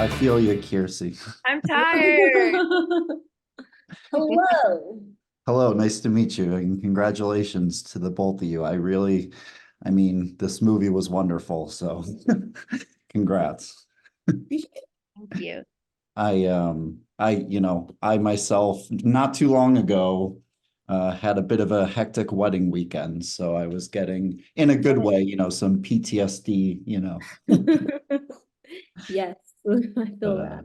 I feel you, Kiersey. I'm tired. Hello. Hello, nice to meet you, and congratulations to the both of you. I mean, this movie was wonderful, so congrats. Thank you. I myself, not too long ago, had a bit of a hectic wedding weekend, so I was getting, in a good way, some PTSD, Yes, I but feel that.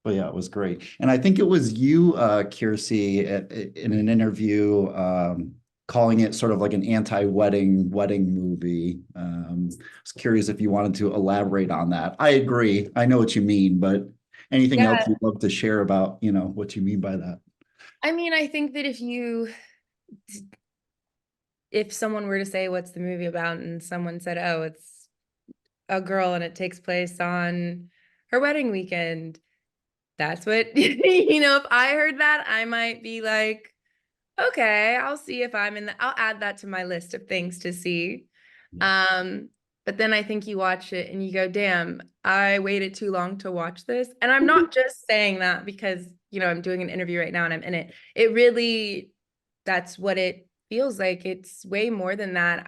but yeah, it was great. And I think it was you, Kiersey, in an interview, calling it sort of like an anti-wedding movie. I was curious if you wanted to elaborate on that. I agree. I know what you mean, but anything else Yeah, you'd love to share about, what you mean by that? I mean, I think that if someone were to say what's the movie about and someone said, "Oh, it's a girl and it takes place on her wedding weekend," that's what if I heard that, I might be like, "Okay, I'll see if I'll add that to my list of things to see." Yeah. But then I think you watch it and you go, "Damn, I waited too long to watch this." And I'm not just saying that because, I'm doing an interview right now and I'm in it. It really, that's what it feels like. It's way more than that.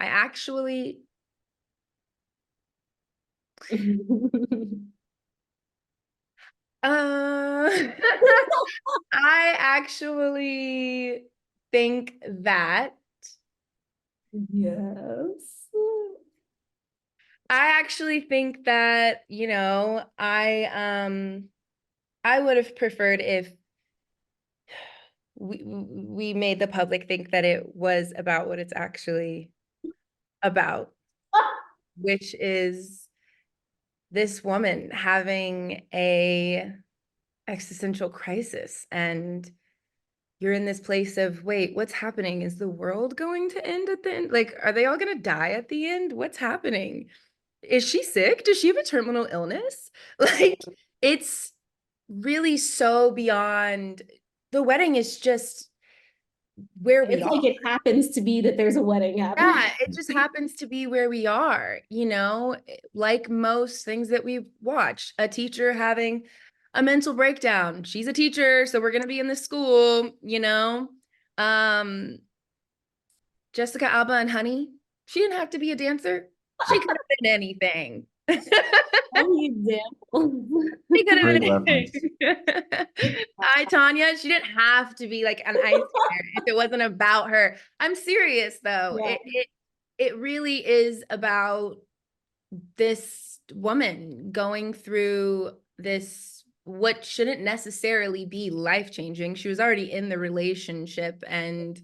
Uh, I actually think that Yes. I actually think that, I would have preferred if we made the public think that it was about what it's actually about, which is this woman having a existential crisis, and you're in this place of, wait, what's happening? Is the world going to end at the end? Like, are they all going to die at the end? What's happening? Is she sick? Does she have a terminal illness? Like, it's really so beyond. The wedding is just where we It's are. like it happens to be that there's a wedding happening. Yeah, it just happens to be where we are, like most things that we watch. A teacher having a mental breakdown. She's a teacher, so we're gonna be in the school. Um, Jessica Alba and Honey, she didn't have to be a dancer. She could have been anything. Only example. She could have Great been reference. anything. I, Tanya, she didn't have to be like an ice skater if it wasn't about her. I'm serious though. Yeah. It really is about this woman going through this, what shouldn't necessarily be life-changing. She was already in the relationship and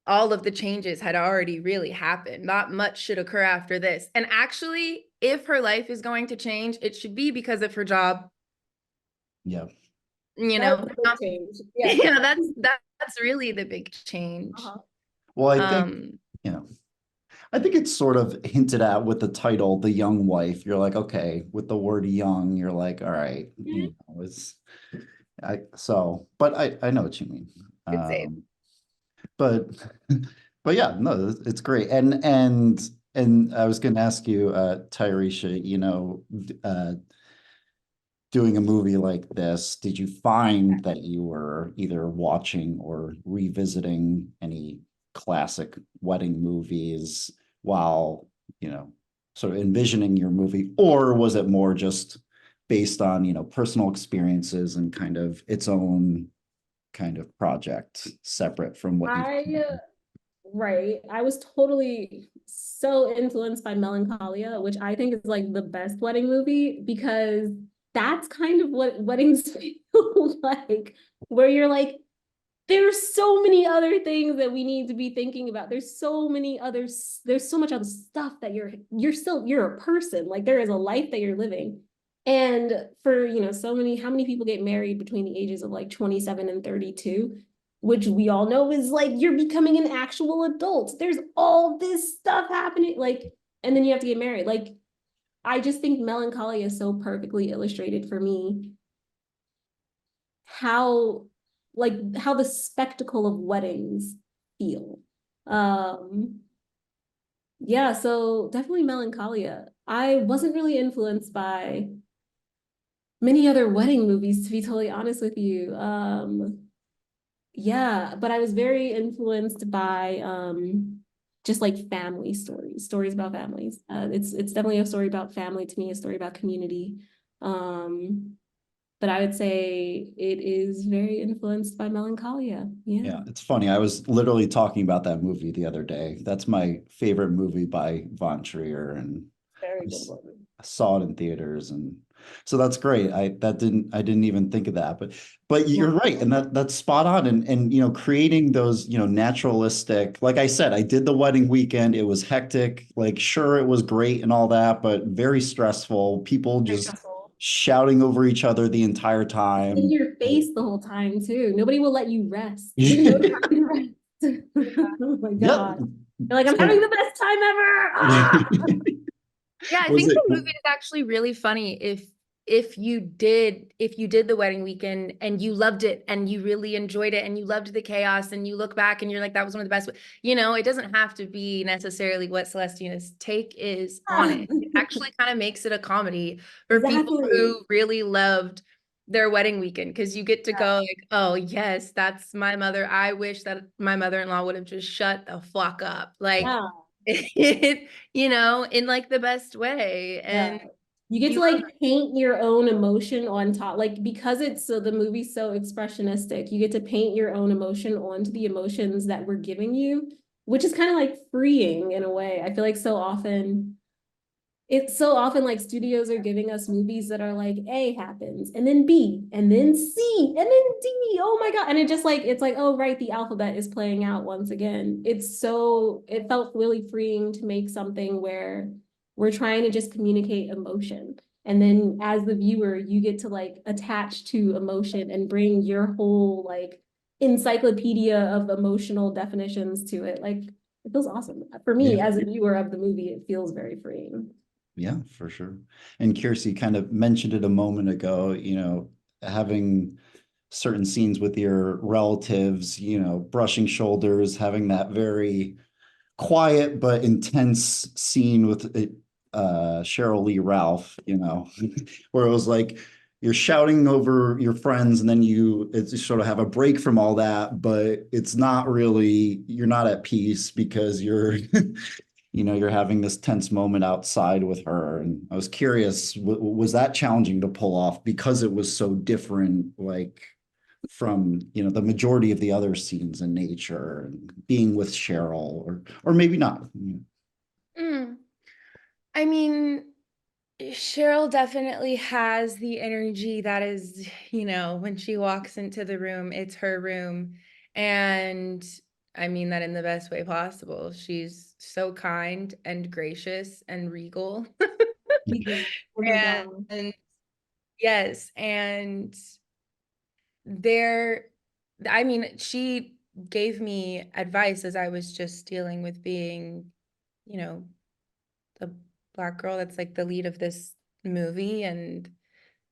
all of the changes had already really happened. Not much should occur after this. And actually, if her life is going to change, it should be because of her job. Yeah. You That know, was a big change. Yeah. yeah, that's really the big change. Uh-huh. Well, Um, you know, I think it's sort of hinted at with the title, The Young Wife. You're like, okay, with the word young, you're like, all right, but I know what you mean. it's safe. Um, but but yeah, no, it's great. And I was going to ask you, Tayarisha, doing a movie like this, did you find that you were either watching or revisiting any classic wedding movies while, you know, sort of envisioning your movie, or was it more just based on, personal experiences and kind of its own kind of project separate from what you've I Right. I was totally so influenced by Melancholia, which I think is like the best wedding movie because that's kind of what weddings feel like, where you're like, there's so many other things that we need to be thinking about. There's so much other stuff that you're a person. Like there is a life that you're living. And for, how many people get married between the ages of like 27 and 32, which we all know is like you're becoming an actual adult. There's all this stuff happening. Like, and then you have to get married. Like, I just think Melancholy is so perfectly illustrated for me how how the spectacle of weddings feel. Um yeah, so definitely Melancholia. I wasn't really influenced by many other wedding movies, to be totally honest with you. Yeah, but I was very influenced by just like family stories about families. It's definitely a story about family to me, a story about community. Um, but I would say it is very influenced by Melancholia. Yeah. Yeah, it's funny. I was literally talking about that movie the other day. That's my favorite movie by Von Trier, and Very I good one. saw it in theaters, and so that's great. I didn't even think of that, but you're right, and that's spot on. And creating those naturalistic. Like I said, I did the wedding weekend. It was hectic. Like sure, it was great and all that, but very stressful. People Very just stressful. shouting over each other the entire In time. your face the whole time too. Nobody will let you rest. There's no time to rest. Oh my Yep. God. You're like, I'm having So the best time ever. Ah! Yeah, I was think it? the movie is actually really funny if you did the wedding weekend and you loved it and you really enjoyed it and you loved the chaos and you look back and you're like that was one of the best. It doesn't have to be necessarily what Celestina's take is on it. It actually kind of makes it a comedy for people Exactly. who really loved their wedding weekend because you get to go like, oh yes, that's my mother. I wish that my mother-in-law would have just shut the fuck up. Like Yeah. in like the best way. Yeah. And You get to you like paint your own emotion on top, like because it's so the movie's so expressionistic, you get to paint your own emotion onto the emotions that we're giving you, which is kind of like freeing in a way. I feel like it's so often like studios are giving us movies that are like A happens and then B and then C and then D. Oh my God. And it's like, oh, right, the alphabet is playing out once again. It felt really freeing to make something where we're trying to just communicate emotion. And then as the viewer, you get to like attach to emotion and bring your whole like encyclopedia of emotional definitions to it. Like it feels awesome. For me, Yeah. as a viewer of the movie, it feels very freeing. Yeah, for sure. And Kiersey kind of mentioned it a moment ago, having certain scenes with your relatives, brushing shoulders, having that very quiet but intense scene with Sheryl Lee Ralph, where it was like you're shouting over your friends and then you sort of have a break from all that, but it's not really, you're not at peace because you're you're having this tense moment outside with her. And I was curious, was that challenging to pull off because it was so different, like from, the majority of the other scenes in nature and being with Sheryl or maybe not. Mm. I mean, Cheryl definitely has the energy that is, when she walks into the room, it's her room. And I mean that in the best way possible. She's so kind and gracious and regal. Oh my God. And yes, and there, I mean, she gave me advice as I was just dealing with being, you know, the Black girl that's like the lead of this movie and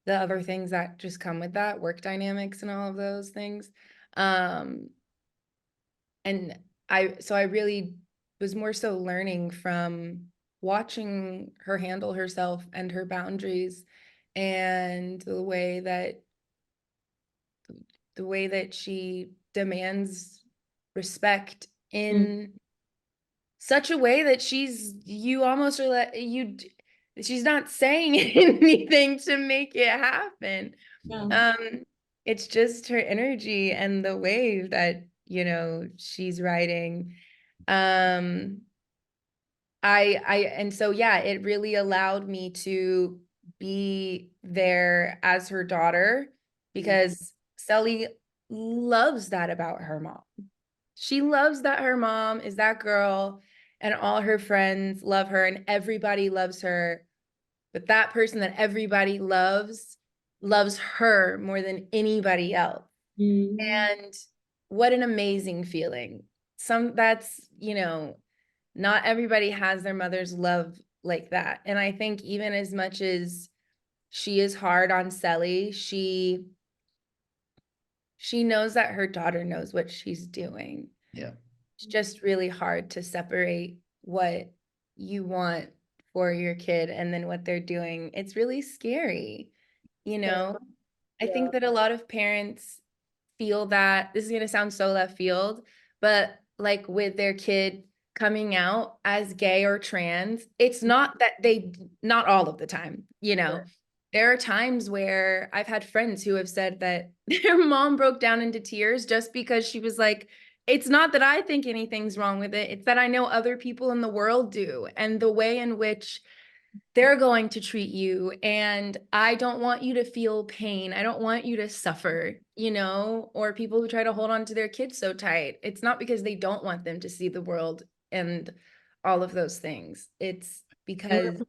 the other things that just come with that, work dynamics and all of those things. Um, and so I really was more so learning from watching her handle herself and her boundaries and the way that she demands respect in such a way that you almost are like she's not saying anything to make it happen. Yeah. It's just her energy and the wave that she's riding. um and so yeah, it really allowed me to be there as her daughter because Sally loves that about her mom. She loves that her mom is that girl and all her friends love her and everybody loves her. But that person that everybody loves her more than anybody else. Mm. And what an amazing feeling. That's, not everybody has their mother's love like that. And I think even as much as she is hard on Sally, she knows that her daughter knows what she's doing. Yeah. It's just really hard to separate what you want for your kid and then what they're doing. It's really scary. you know? I think that a lot of parents feel that this is going to sound so left field, but like with their kid coming out as gay or trans, it's not that not all of the time, you know. Sure. There are times where I've had friends who have said that their mom broke down into tears just because she was like, it's not that I think anything's wrong with it, it's that I know other people in the world do, and the way in which they're going to treat you, and I don't want you to feel pain. I don't want you to suffer, you know, or people who try to hold on to their kids so tight. It's not because they don't want them to see the world and all of those things. It's because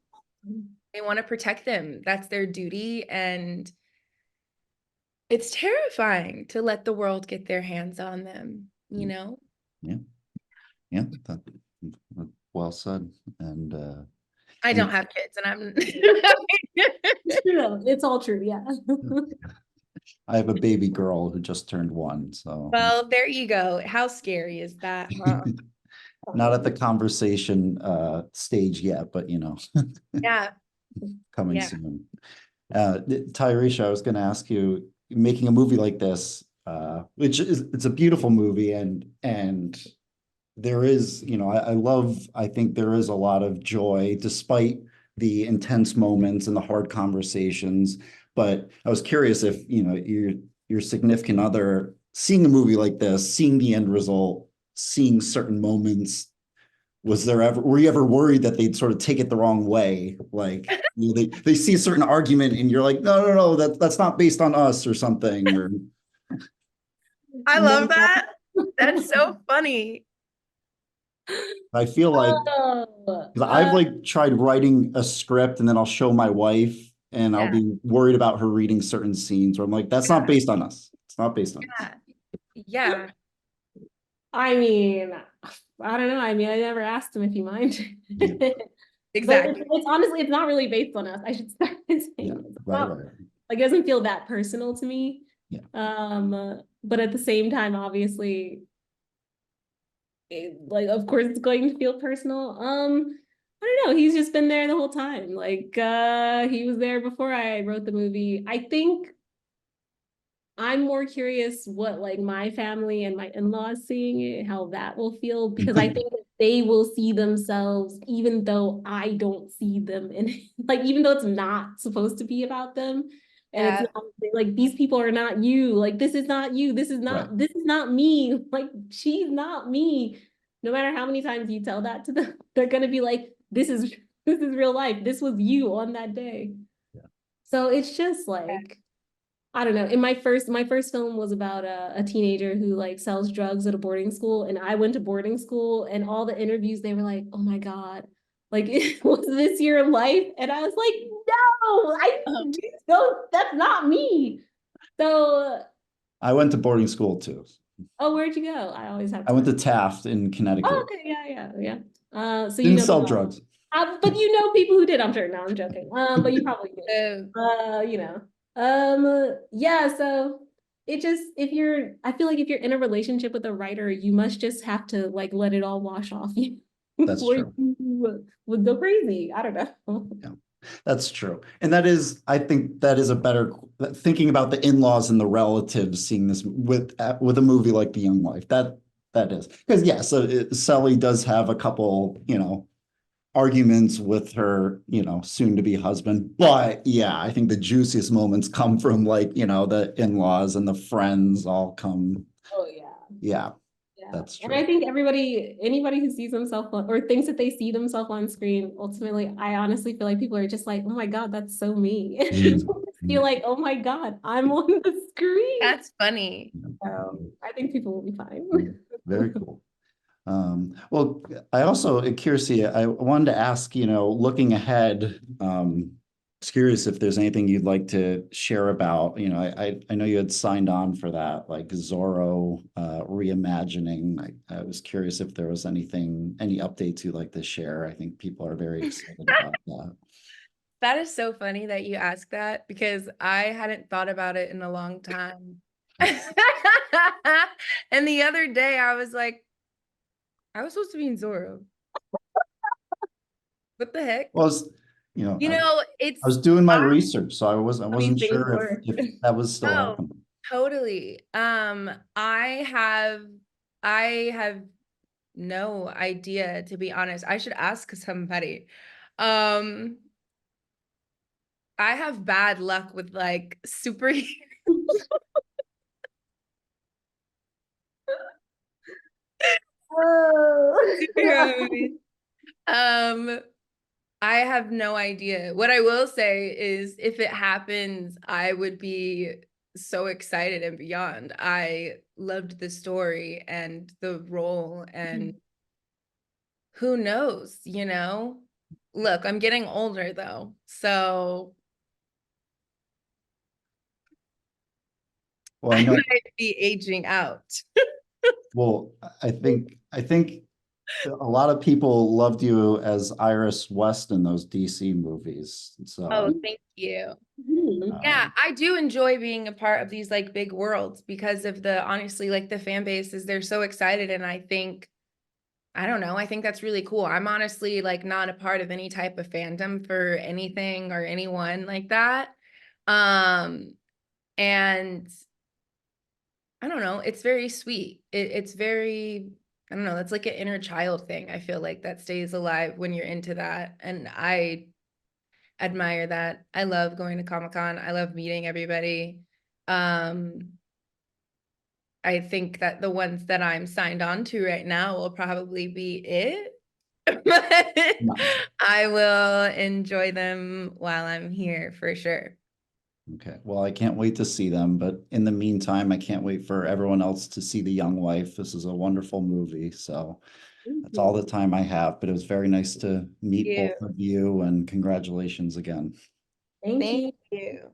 they want to protect them. That's their duty. And it's terrifying to let the world get their hands on them, you know? Yeah. Yeah. Well said. And I don't have kids, and I'm True. It's all true. Yeah. I have a baby girl who just turned 1, so well, there you go. How scary is that, huh? not at the conversation stage yet, but you know, Yeah. coming Yeah. soon. Tayarisha, I was going to ask you, making a movie like this, which is, it's a beautiful movie, and there is, you know, I think there is a lot of joy despite the intense moments and the hard conversations. But I was curious if, you know, your significant other, seeing a movie like this, seeing the end result, seeing certain moments, were you ever worried that they'd sort of take it the wrong way? Like, you know, they see a certain argument and you're like, no, that's not based on us or something, or I love that. That's so funny. I feel like, Oh, because I've like tried writing a script and then I'll show my wife and I'll Yeah. be worried about her reading certain scenes where I'm like, that's not based on us. It's not based on us. Yeah. I mean, I don't know. I mean, I never asked him if he minded. Exactly. But it's honestly, it's not really based on us. I should start saying Yeah, it's right, not, right. like, it doesn't feel that personal to me. Yeah. But at the same time, obviously, like, of course it's going to feel personal. I don't know. He's just been there the whole time. Like, he was there before I wrote the movie. I think I'm more curious what like my family and my in-laws seeing it, how that will feel, because I think that they will see themselves, even though I don't see them in it. Like, even though it's not supposed to be about them. And Yeah. it's not like, these people are not you. Like, this is not you. This is not, Right. this is not me. Like, she's not me. No matter how many times you tell that to them, they're gonna be like, this is real life. This was you on that day. Yeah. So it's just like, I don't know. In my first film was about a teenager who like sells drugs at a boarding school, and I went to boarding school, and all the interviews they were like, "Oh my God, like was this your life?" And I was like, "No, no, that's not me." So, I went to boarding school too. oh, where'd you go? I always have I went to to. Taft in Oh, Connecticut. okay, yeah. So you Didn't know sell people, drugs. but you know people who did. I'm sure. No, I'm joking. But you probably did. You know. Yeah, so it just, I feel like if you're in a relationship with a writer, you must just have to like let it all wash off you. That's Or true. you would go crazy. I don't know. Yeah, that's true. And that is, I think that is a better, thinking about the in-laws and the relatives, seeing this with a movie like The Young Wife, that is, because yes, Sally does have a couple, you know, arguments with her, you know, soon to be husband. But yeah, I think the juiciest moments come from, like, you know, the in-laws and the friends all come. Oh yeah. Yeah, Yeah. that's And I true. think anybody who sees themselves or thinks that they see themselves on screen, ultimately, I honestly feel like people are just like, oh my God, that's so me. And people just feel like, oh my God, I'm on the screen. That's funny. So I think people will be fine. Very cool. Well, I also, Kiersey, I wanted to ask, you know, looking ahead, just curious if there's anything you'd like to share about, you know, I know you had signed on for that, like Zorro reimagining. I was curious if there was any updates you'd like to share. I think people are very excited about that. That is so funny that you asked that, because I hadn't thought about it in a long time. And the other day I was like, I was supposed to be in Zorro. What the heck? Well, You know, You know, it's I was doing my research, so I wasn't mean, things sure work. if that was still Oh, happening. totally. I have no idea, to be honest. I should ask somebody. I have bad luck with like superheroes. Superhero movies. I have no idea. What I will say is if it happens, I would be so excited and beyond. I loved the story and the role, and who knows, you know? Look, I'm getting older though, so Well, I I know. might be aging out. Well, I think a lot of people loved you as Iris West in those DC movies. So, Oh, thank you. Yeah, I do enjoy being a part of these like big worlds because of the honestly like the fan bases, they're so excited, and I don't know, I think that's really cool. I'm honestly like not a part of any type of fandom for anything or anyone like that. And I don't know, it's very sweet. It's very, I don't know, that's like an inner child thing. I feel like that stays alive when you're into that. And I admire that. I love going to Comic-Con. I love meeting everybody. I think that the ones that I'm signed on to right now will probably be it. But I will enjoy them while I'm here for sure. okay. Well, I can't wait to see them. But in the meantime, I can't wait for everyone else to see The Young Wife. This is a wonderful movie. So that's all the time I have. But it was very nice to meet both of you, and congratulations again. Thank you. Thank you.